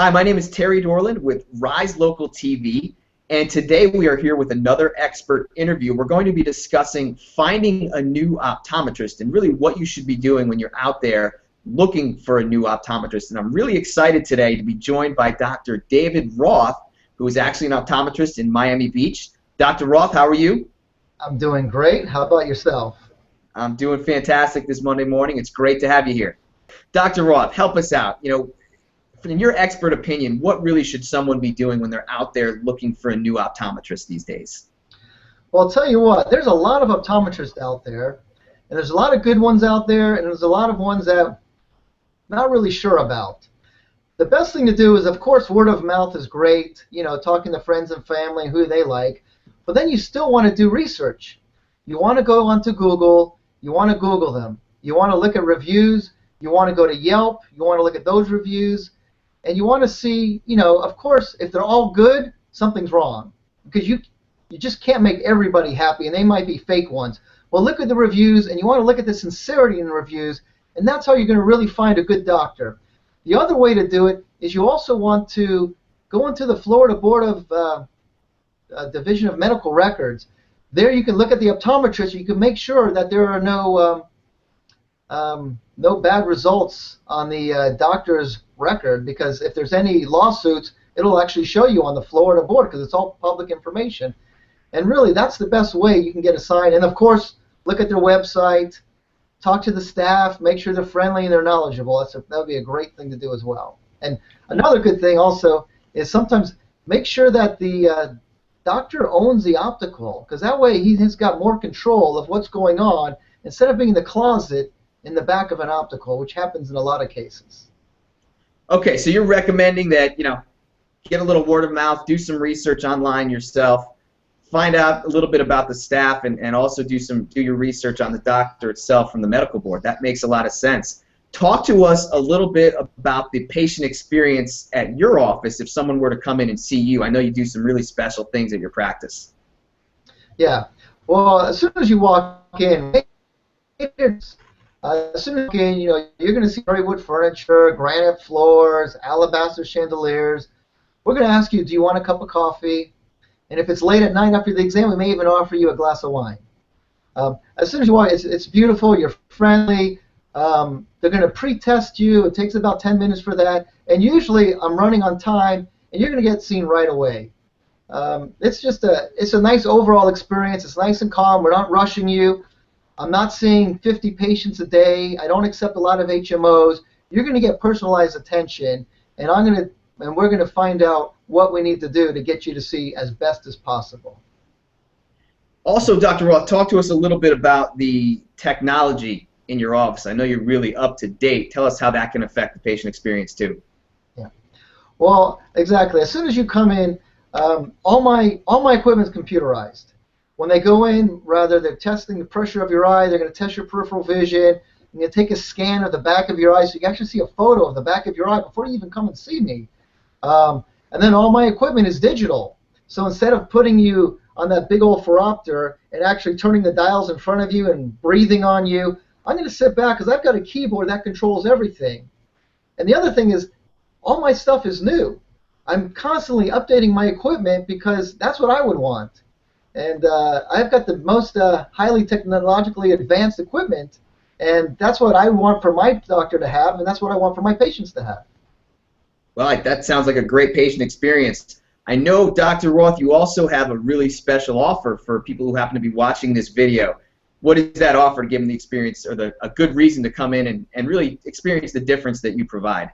Hi, my name is Terry Dorland with Rise Local TV, and today we are here with another expert interview. We're going to be discussing finding a new optometrist and really what you should be doing when you're out there looking for a new optometrist. And I'm really excited today to be joined by Dr. David Roth, who is actually an optometrist in Miami Beach. Dr. Roth, how are you? I'm doing great. How about yourself? I'm doing fantastic this Monday morning. It's great to have you here. Dr. Roth, help us out. In your expert opinion, what really should someone be doing when they're out there looking for a new optometrist these days? Well, I'll tell you what, there's a lot of optometrists out there, and there's a lot of good ones out there, and there's a lot of ones that I'm not really sure about. The best thing to do is, of course, word of mouth is great, talking to friends and family, who they like, but then you still want to do research. You want to go onto Google, you want to Google them. You want to look at reviews, you want to go to Yelp, you want to look at those reviews, and you want to see, of course, if they're all good, something's wrong. Because you just can't make everybody happy, and they might be fake ones. Well, look at the reviews, and you want to look at the sincerity in the reviews, and that's how you're going to really find a good doctor. The other way to do it is you also want to go into the Florida Board of Division of Medical Records. There you can look at the optometrist. You can make sure that there are no bad results on the doctor's record, because if there's any lawsuits, it'll actually show you on the Florida board because it's all public information. And really, that's the best way you can get assigned. And of course, look at their website, talk to the staff, make sure they're friendly and they're knowledgeable. That would be a great thing to do as well. And another good thing also is sometimes make sure that the doctor owns the optical, because that way he's got more control of what's going on instead of being in the closet in the back of an optical, which happens in a lot of cases. Okay, so you're recommending that, get a little word of mouth, do some research online yourself, find out a little bit about the staff, and also do your research on the doctor itself from the medical board. That makes a lot of sense. Talk to us a little bit about the patient experience at your office if someone were to come in and see you. I know you do some really special things at your practice. Yeah. Well, as soon as you walk in, as soon as you walk in, you're going to see very wood furniture, granite floors, alabaster chandeliers. We're going to ask you, do you want a cup of coffee? And if it's late at night after the exam, we may even offer you a glass of wine. As soon as you walk, it's beautiful. You're friendly. They're going to pre-test you. It takes about 10 minutes for that. And usually, I'm running on time, and you're going to get seen right away. It's a nice overall experience. It's nice and calm. We're not rushing you. I'm not seeing 50 patients a day. I don't accept a lot of HMOs. You're going to get personalized attention, and we're going to find out what we need to do to get you to see as best as possible. Also, Dr. Roth, talk to us a little bit about the technology in your office. I know you're really up to date. Tell us how that can affect the patient experience too. Yeah. Well, exactly. As soon as you come in, all my equipment is computerized. When they go in, they're testing the pressure of your eye. They're going to test your peripheral vision. They're going to take a scan of the back of your eye so you can actually see a photo of the back of your eye before you even come and see me. And then all my equipment is digital. So instead of putting you on that big old phoropter and actually turning the dials in front of you and breathing on you, I'm going to sit back because I've got a keyboard that controls everything. And the other thing is, all my stuff is new. I'm constantly updating my equipment because that's what I would want. And I've got the most highly technologically advanced equipment, and that's what I want for my doctor to have, and that's what I want for my patients to have. Well, that sounds like a great patient experience. I know, Dr. Roth, you also have a really special offer for people who happen to be watching this video. What is that offer to give them the experience or a good reason to come in and really experience the difference that you provide?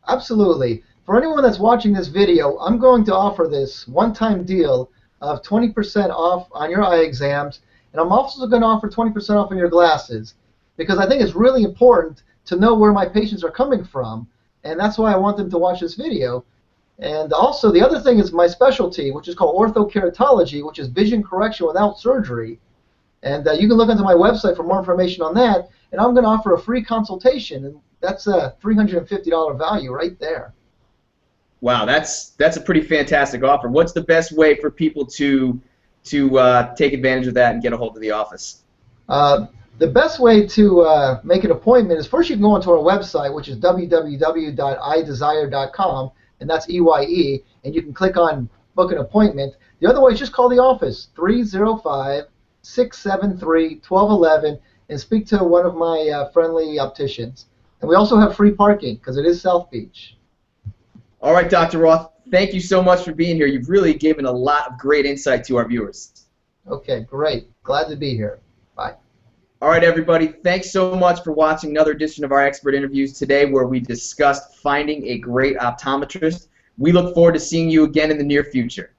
Absolutely. For anyone that's watching this video, I'm going to offer this one-time deal of 20% off on your eye exams, and I'm also going to offer 20% off on your glasses, because I think it's really important to know where my patients are coming from, and that's why I want them to watch this video. And also, the other thing is my specialty, which is called orthokeratology, which is vision correction without surgery. And you can look onto my website for more information on that, and I'm going to offer a free consultation, and that's a $350 value right there. Wow, that's a pretty fantastic offer. What's the best way for people to take advantage of that and get a hold of the office? The best way to make an appointment is first you can go onto our website, which is www.idesire.com, and that's EYE, and you can click on book an appointment. The other way is just call the office, 305-673-1211, and speak to one of my friendly opticians. And we also have free parking because it is South Beach. All right, Dr. Roth, thank you so much for being here. You've really given a lot of great insight to our viewers. Okay, great. Glad to be here. Bye. All right, everybody, thanks so much for watching another edition of our expert interviews today where we discussed finding a great optometrist. We look forward to seeing you again in the near future.